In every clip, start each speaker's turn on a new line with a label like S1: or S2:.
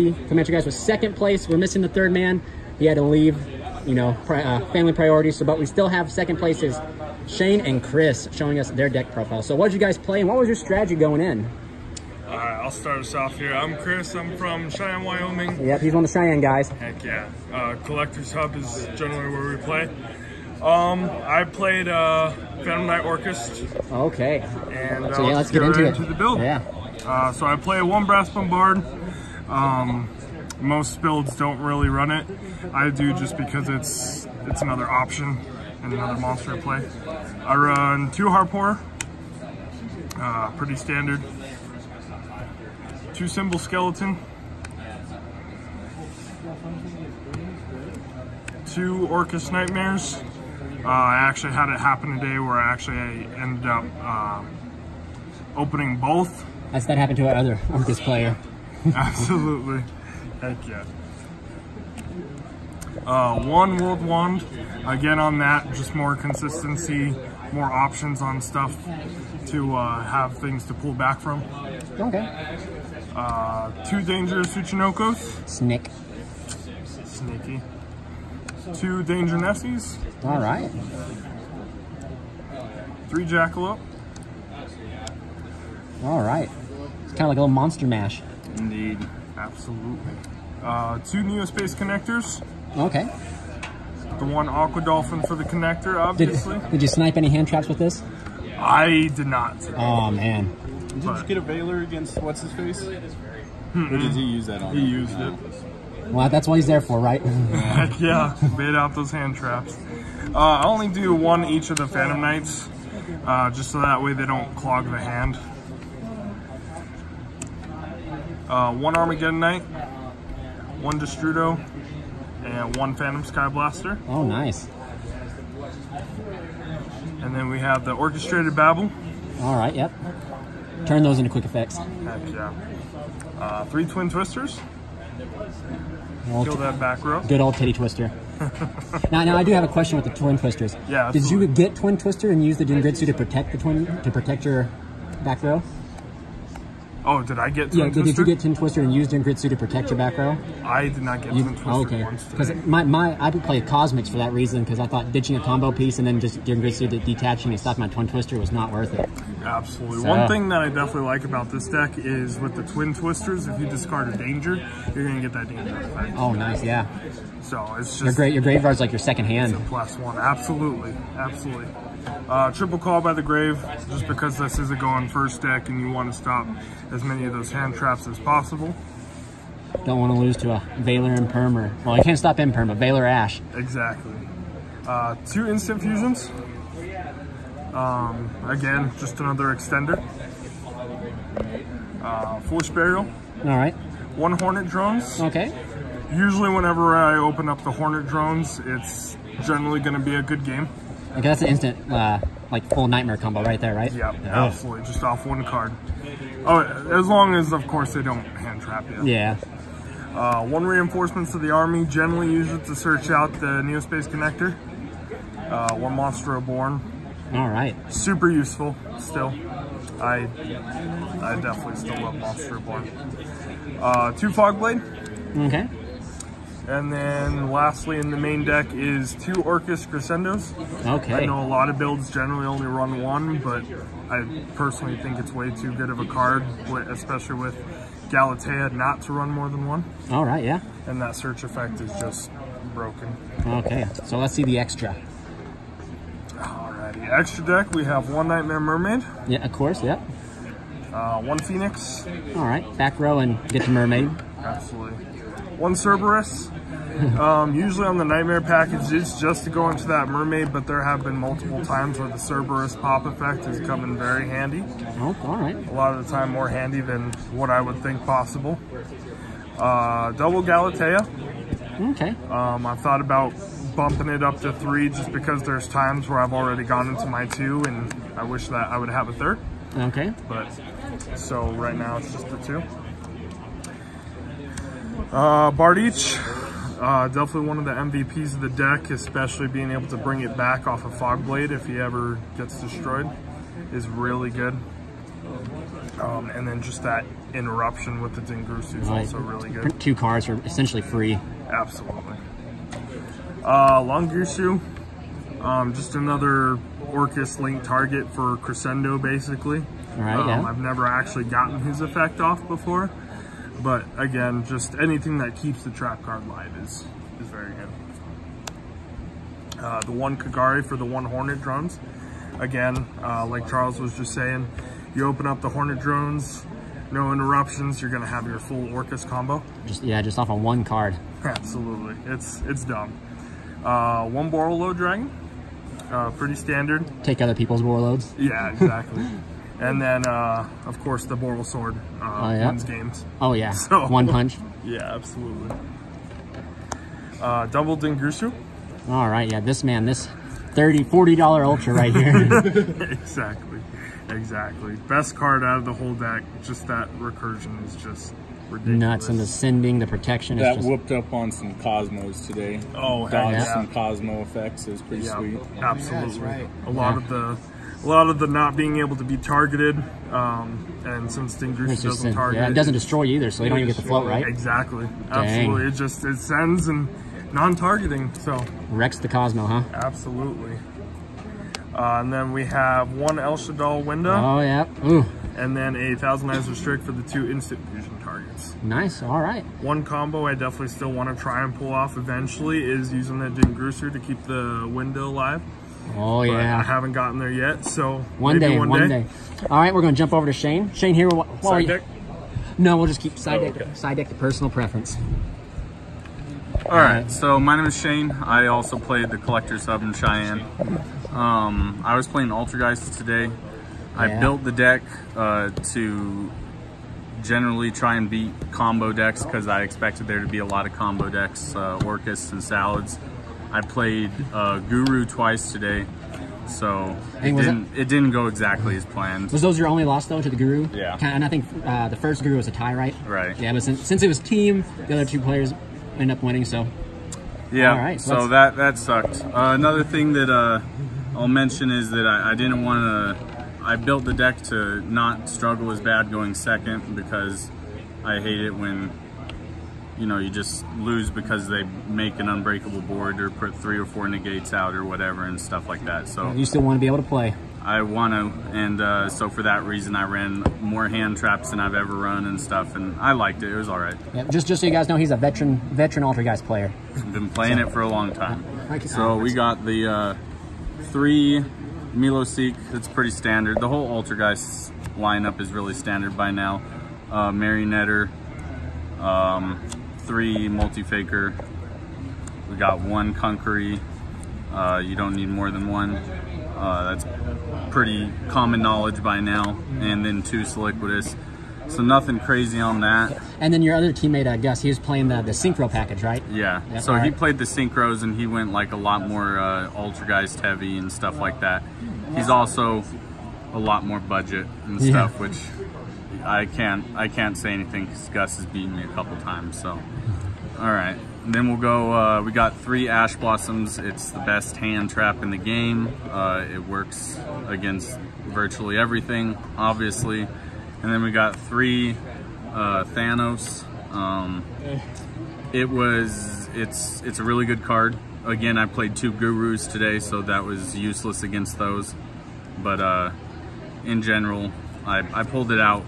S1: Coming at you guys with second place. We're missing the third man. He had to leave, you know, family priorities. So, but we still have second places. Shane and Chris showing us their deck profile. So what did you guys play and what was your strategy going in?
S2: All right, I'll start us off here. I'm Chris. I'm from Cheyenne, Wyoming.
S1: Yep, he's one of the Cheyenne guys.
S2: Heck yeah. Collector's Hub is generally where we play. I played Phantom Knight Orcust.
S1: Okay.
S2: And
S1: so yeah, let's get into
S2: the build.
S1: Yeah.
S2: So I play one Brass Bombard. Most builds don't really run it. I do just because it's another option and another monster to play. I run 2 Harpour, pretty standard. 2 Symbol Skeleton. 2 Orcust Nightmares. I actually had it happen today where I ended up opening both.
S1: That happened to our other Orcust player.
S2: Absolutely. Heck yeah. 1 World Wand. Again on that, just more consistency, more options on stuff to have things to pull back from.
S1: Okay.
S2: 2 Dangerous Uchinokos.
S1: Sneaky.
S2: 2 Danger Nessies.
S1: All right.
S2: 3 Jackalope.
S1: All right. It's kind of like a little monster mash.
S2: Indeed. Absolutely. 2 Neo-Space Connectors.
S1: Okay.
S2: The 1 Aqua Dolphin for the connector, obviously.
S1: Did you snipe any hand traps with this?
S2: I did not.
S1: Oh, man.
S3: Did you get a Veiler against what's-his-face? Or did he use that on
S2: He used it.
S1: Well, that's what he's there for, right?
S2: Heck yeah. Bait out those hand traps. I only do 1 each of the Phantom Knights, just so that way they don't clog the hand. 1 Armageddon Knight, 1 Destrudo, and 1 Phantom Sky Blaster.
S1: Oh, nice.
S2: And then we have the Orchestrated Babel.
S1: All right, yep. Turn those into quick effects.
S2: Heck yeah. 3 Twin Twisters.
S1: Well,
S2: Kill that back row.
S1: Good old titty twister. now I do have a question with the twin twisters.
S2: Yeah.
S1: Did you get twin twister and use the Dingritsu to protect your back row?
S2: Oh, did I get Twin Twister?
S1: Did you get Twin Twister and use Dingritsu to protect your back row?
S2: I did not get Twin Twister once today.
S1: Because I would play Cosmics for that reason, because I thought ditching a combo piece and then just Dingritsu detaching and stopping my Twin Twister was not worth it.
S2: Absolutely. So, one thing that I definitely like about this deck is with the Twin Twisters, if you discard a danger, you're going to get that danger effect.
S1: Oh, nice, yeah.
S2: So it's just...
S1: Your graveyard's like your second hand.
S2: It's a +1. Absolutely. Absolutely. Triple Call by the Grave, just because this is a going first deck and you want to stop as many of those hand traps as possible.
S1: Don't want to lose to a Veiler Imperm, well, you can't stop Imperm, but Veiler Ash.
S2: Exactly. 2 Instant Fusions. Again, just another extender. Foolish Burial.
S1: All right. 1
S2: Hornet Drones.
S1: Okay.
S2: Usually whenever I open up the Hornet Drones, it's generally going to be a good game.
S1: Okay, that's an instant, like, full Nightmare combo right there, right?
S2: Yeah, absolutely. Just off 1 card. Oh, as long as, of course, they don't hand trap you.
S1: Yeah.
S2: 1 Reinforcements to the Army. Generally use it to search out the Neo-Space Connector. 1 Monster Reborn.
S1: All right.
S2: Super useful, still. I definitely still love Monster Reborn. 2 Fogblade.
S1: Okay.
S2: And then lastly in the main deck is 2 Orcust Crescendos.
S1: Okay.
S2: I know a lot of builds generally only run 1, but I personally think it's way too good of a card, especially with Galatea not to run more than 1.
S1: All right, yeah.
S2: And that search effect is just broken.
S1: Okay, so let's see the extra.
S2: Alrighty, extra deck, we have 1 Nightmare Mermaid.
S1: Yeah, of course, yeah.
S2: 1 Phoenix.
S1: All right, back row and get to Mermaid.
S2: Absolutely. 1 Cerberus. Usually on the Nightmare package, it's just to go into that Mermaid, but there have been multiple times where the Cerberus pop effect has come in very handy.
S1: Oh, all right.
S2: A lot of the time more handy than what I would think possible. Double Galatea.
S1: Okay.
S2: I've thought about bumping it up to 3 just because there's times where I've already gone into my 2 and I wish that I would have a 3rd.
S1: Okay.
S2: But, so right now it's just the 2. Bardiche, definitely one of the MVPs of the deck, especially being able to bring it back off of Fogblade if he ever gets destroyed, is really good. And then just that interruption with the Dingrusu is also really good.
S1: 2 cards are essentially free.
S2: Absolutely. Longusu, just another Orcust link target for Crescendo, basically.
S1: All right, yeah.
S2: I've never actually gotten his effect off before, but again, just anything that keeps the trap card live is very good. The 1 Kagari for the 1 Hornet drones. Again, like Charles was just saying, you open up the Hornet drones, no interruptions, you're gonna have your full Orcust combo.
S1: Just off on 1 card.
S2: Absolutely, it's dumb. 1 Borrelode Dragon, pretty standard.
S1: Take other people's warlords.
S2: Yeah, exactly. And then, of course, the Boral Sword wins games.
S1: Oh yeah,
S2: so,
S1: 1 punch.
S2: Yeah, absolutely. Double Dingrusu.
S1: All right, yeah, this $30–40 ultra right here.
S2: Exactly. Best card out of the whole deck. Just that recursion is just ridiculous.
S1: Nuts, and the sending, the protection.
S3: That whooped up on some Cosmos today.
S2: Oh,
S3: dodged some Cosmo effects. It was pretty sweet.
S2: Absolutely.
S4: Yeah, right.
S2: A lot of the not being able to be targeted, and since Dingrusu doesn't target,
S1: it doesn't destroy you either, so you don't even get the float, right?
S2: Exactly. Absolutely. It sends and non-targeting, so
S1: wrecks the Cosmo, huh?
S2: Absolutely. And then we have 1 El Shaddai window.
S1: Oh yeah. Ooh.
S2: And then a Thousand Eyes Restrict for the 2 instant fusion targets.
S1: Nice. All right.
S2: 1 combo I definitely still want to try and pull off eventually is using that Dingrusu to keep the window alive.
S1: Oh
S2: But
S1: yeah.
S2: I haven't gotten there yet, so
S1: one day. All right, we're gonna jump over to Shane. Shane, here.
S2: Side deck?
S1: No, we'll just keep side deck. Okay. Side deck to personal preference.
S3: All right, so my name is Shane. I also played the Collector sub in Cheyenne. I was playing Altergiest today. I built the deck to generally try and beat combo decks because I expected there to be a lot of combo decks, Orcust and Salads. I played Guru twice today, so it didn't go exactly as planned.
S1: Was those your only loss though to the Guru?
S3: Yeah.
S1: And I think the first Guru was a tie, right?
S3: Right.
S1: Yeah, but since it was team, the other 2 players ended up winning. So.
S3: Yeah.
S1: All right,
S3: so that sucked. Another thing that I'll mention is that I didn't want to. I built the deck to not struggle as bad going second because I hate it when you just lose because they make an unbreakable board or put 3 or 4 negates out or whatever and stuff like that. So
S1: you still want to be able to play.
S3: I want to, and so for that reason I ran more hand traps than I've ever run and stuff, and I liked it. It was all right.
S1: Yeah, just so you guys know, he's a veteran Altergeist player.
S3: I've been playing it for a long time. So we got the 3 Milosik. It's pretty standard. The whole Altergeist lineup is really standard by now. Marionetter, 3 Multi-Faker. We got 1 Conquery. You don't need more than 1. That's pretty common knowledge by now. And then 2 Siliquidus. So nothing crazy on that.
S1: And then your other teammate, Gus, he was playing the Synchro package, right?
S3: Yeah.
S1: Yep,
S3: So he played the Synchros and he went like a lot more Altergeist heavy and stuff like that. He's also a lot more budget and stuff, which I can't say anything because Gus has beaten me a couple times. So, all right. And then we'll go, we got 3 Ash Blossoms. It's the best hand trap in the game. It works against virtually everything, obviously. And then we got 3 Thanos. It's a really good card. Again, I played 2 Gurus today, so that was useless against those. But in general, I pulled it out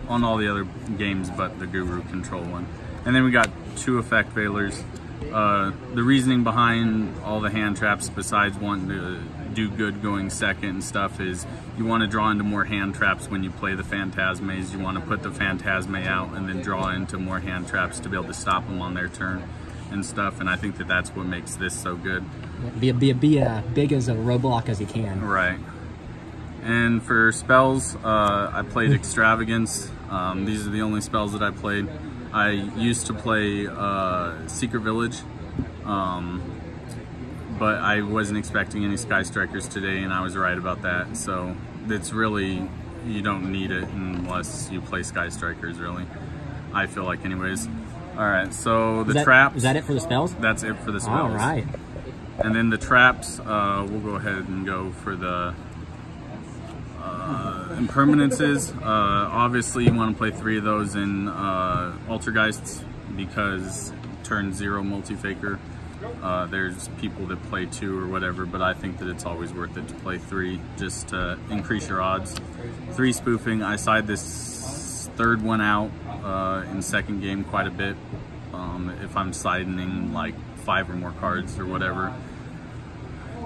S3: on all the other games but the Guru control one. And then we got 2 Effect Veilers. The reasoning behind all the hand traps, besides wanting to do good going second and stuff, is you want to draw into more hand traps when you play the Phantasmes. You want to put the Phantasme out and then draw into more hand traps to be able to stop them on their turn and stuff. And I think that that's what makes this so good.
S1: Be big as a roadblock as you can.
S3: Right. And for spells, I played Extravagance. These are the only spells that I played. I used to play Secret Village, but I wasn't expecting any Sky Strikers today, and I was right about that. So it's really, you don't need it unless you play Sky Strikers, really. I feel like anyways. All right, so the traps.
S1: Is that it for the spells?
S3: That's it for the spells.
S1: All right.
S3: And then the traps, we'll go ahead and go for the Impermanences, obviously you want to play 3 of those in Altergeists because turn 0 multi-faker. There's people that play 2 or whatever, but I think that it's always worth it to play 3 just to increase your odds. 3 spoofing, I side this 3rd one out in 2nd game quite a bit if I'm siding like 5 or more cards or whatever.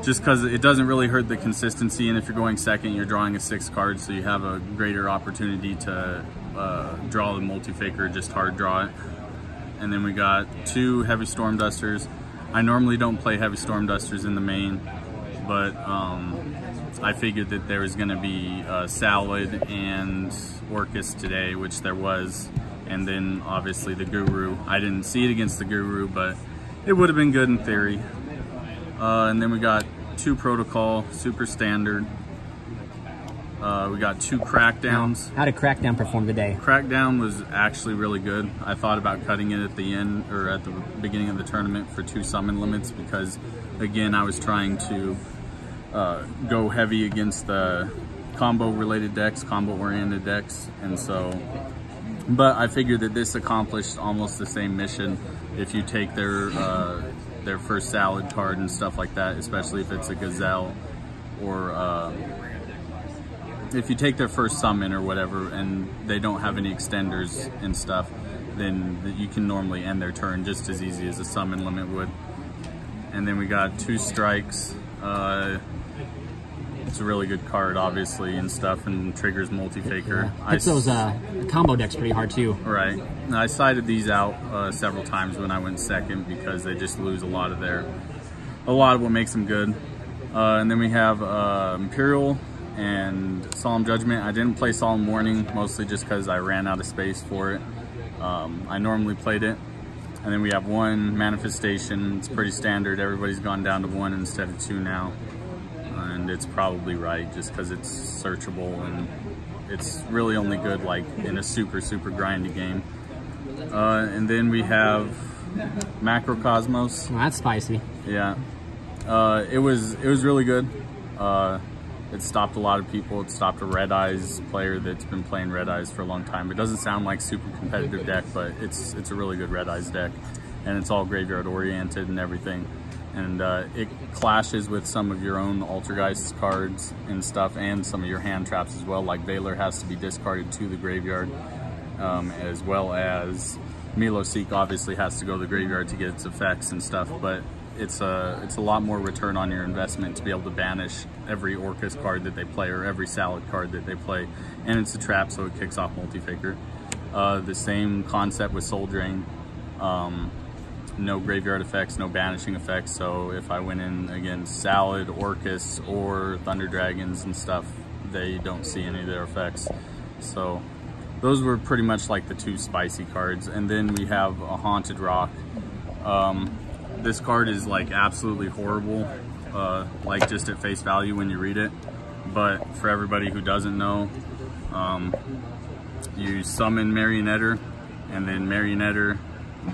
S3: Just because it doesn't really hurt the consistency, and if you're going 2nd, you're drawing a 6 card, so you have a greater opportunity to draw the multi-faker, just hard draw it. And then we got 2 heavy storm dusters. I normally don't play heavy storm dusters in the main, but I figured that there was going to be Salad and Orcust today, which there was, and then obviously the Guru. I didn't see it against the Guru, but it would have been good in theory. And then we got 2 Protocol, super standard. We got 2 Crackdowns.
S1: How did Crackdown perform today?
S3: Crackdown was actually really good. I thought about cutting it at the end, or at the beginning of the tournament for 2 summon limits because, again, I was trying to go heavy against the combo-related decks, combo-oriented decks, and so... But I figured that this accomplished almost the same mission if you take their first Salad card and stuff like that, especially if it's a Gazelle, or if you take their first summon or whatever and they don't have any extenders and stuff, then you can normally end their turn just as easy as a summon limit would. And then we got 2 Strikes. It's a really good card, obviously, and stuff, and triggers multi-faker.
S1: Yeah. Hits those combo decks pretty hard, too.
S3: Right. I sided these out several times when I went 2nd because they just lose a lot of what makes them good. And then we have Imperial and Solemn Judgment. I didn't play Solemn Warning, mostly just because I ran out of space for it. I normally played it. And then we have 1 Manifestation. It's pretty standard. Everybody's gone down to 1 instead of 2 now. And it's probably right just because it's searchable and it's really only good like in a super grindy game. And then we have Macrocosmos.
S1: Well, that's spicy.
S3: Yeah, it was really good. It stopped a lot of people. It stopped a Red Eyes player that's been playing Red Eyes for a long time. It doesn't sound like super competitive deck, but it's a really good Red Eyes deck, and it's all graveyard oriented and everything. And it clashes with some of your own Altergeist cards and stuff, and some of your hand traps as well. Like Valor has to be discarded to the graveyard, as well as Miloseek obviously has to go to the graveyard to get its effects and stuff. But it's a lot more return on your investment to be able to banish every Orcust card that they play or every Salad card that they play, and it's a trap, so it kicks off multi-faker. The same concept with Soul Drain. No graveyard effects, no banishing effects, so if I went in against Salad, Orcust, or Thunder Dragons and stuff, they don't see any of their effects. So those were pretty much like the 2 spicy cards. And then we have a Haunted Rock. This card is like absolutely horrible, like just at face value when you read it, but for everybody who doesn't know, you summon Marionetter, and then Marionetter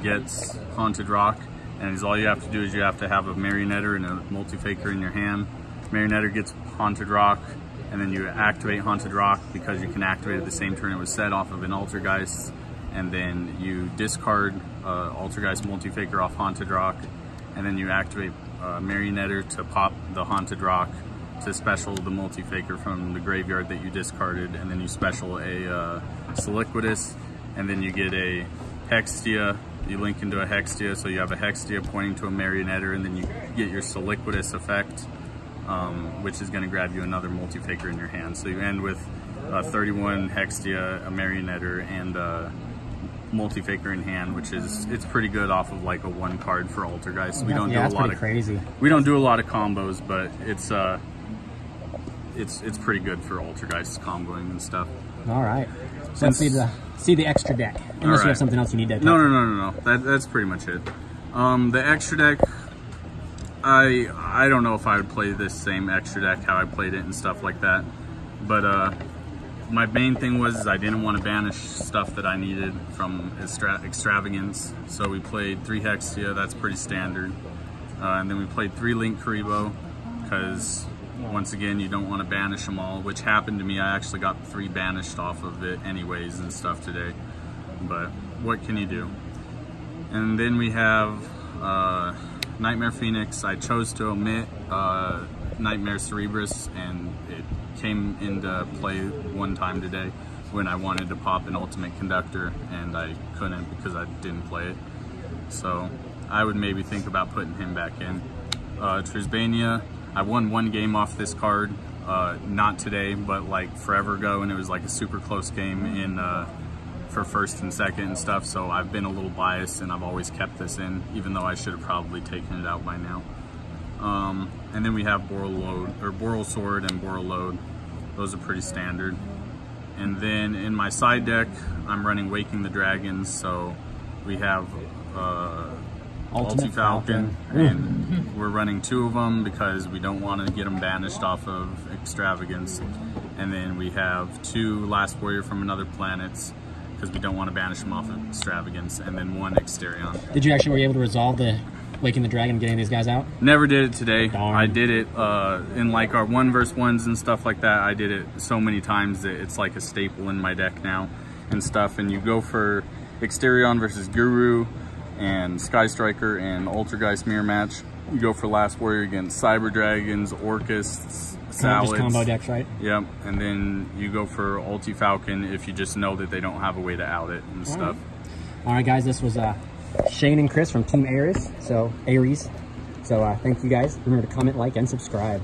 S3: gets Haunted Rock, and all you have to do is you have to have a Marionetter and a multi-faker in your hand. Marionetter gets Haunted Rock, and then you activate Haunted Rock because you can activate it the same turn it was set off of an Altergeist, and then you discard Altergeist multi-faker off Haunted Rock, and then you activate Marionetter to pop the Haunted Rock to special the multi-faker from the graveyard that you discarded, and then you special a Siliquidus, and then you get a Hextia. You link into a Hextia, so you have a Hextia pointing to a Marionetter, and then you get your Siliquidus effect, which is going to grab you another multi-faker in your hand. So you end with 31 Hextia, a Marionetter, and a multi-faker in hand, which is, it's pretty good off of like a 1 card for Altergeist. We don't do a lot of
S1: crazy.
S3: We don't do a lot of combos, but it's pretty good for Altergeist comboing and stuff.
S1: All right. So let's see the extra deck. Unless you have something else you need to talk about.
S3: No. That's pretty much it. The extra deck, I don't know if I would play this same extra deck how I played it and stuff like that. But my main thing was I didn't want to banish stuff that I needed from Extravagance. So we played 3 Hextia, that's pretty standard. And then we played 3 Link Karibo, because once again, you don't want to banish them all, which happened to me. I actually got 3 banished off of it anyways and stuff today, but what can you do? And then we have Nightmare Phoenix. I chose to omit Nightmare Cerebrus, and it came into play one time today when I wanted to pop an Ultimate Conductor, and I couldn't because I didn't play it. So I would maybe think about putting him back in. Trisbania, I won 1 game off this card, not today, but like forever ago, and it was like a super close game in for first and second and stuff, so I've been a little biased and I've always kept this in, even though I should have probably taken it out by now. And then we have Boral Sword and Boral Load. Those are pretty standard. And then in my side deck, I'm running Waking the Dragons, so we have Ulti Falcon, and we're running 2 of them because we don't want to get them banished off of Extravagance. And then we have 2 Last Warrior from Another Planets because we don't want to banish them off of Extravagance, and then 1 Exterion.
S1: Did you actually were you able to resolve the Waking the Dragon, getting these guys out?
S3: Never did it today.
S1: Darn.
S3: I did it in like our 1v1s and stuff like that. I did it so many times that it's like a staple in my deck now and stuff. And you go for Exterion versus Guru and Sky Striker and Altergiest mirror match. You go for Last Warrior against Cyber Dragons, Orcusts, Salads.
S1: Just combo decks, right?
S3: Yep. And then you go for Ulti Falcon if you just know that they don't have a way to out it and stuff.
S1: All right, guys, this was Shane and Chris from Team A.R.I.E.S. So, A.R.I.E.S. So thank you guys. Remember to comment, like, and subscribe.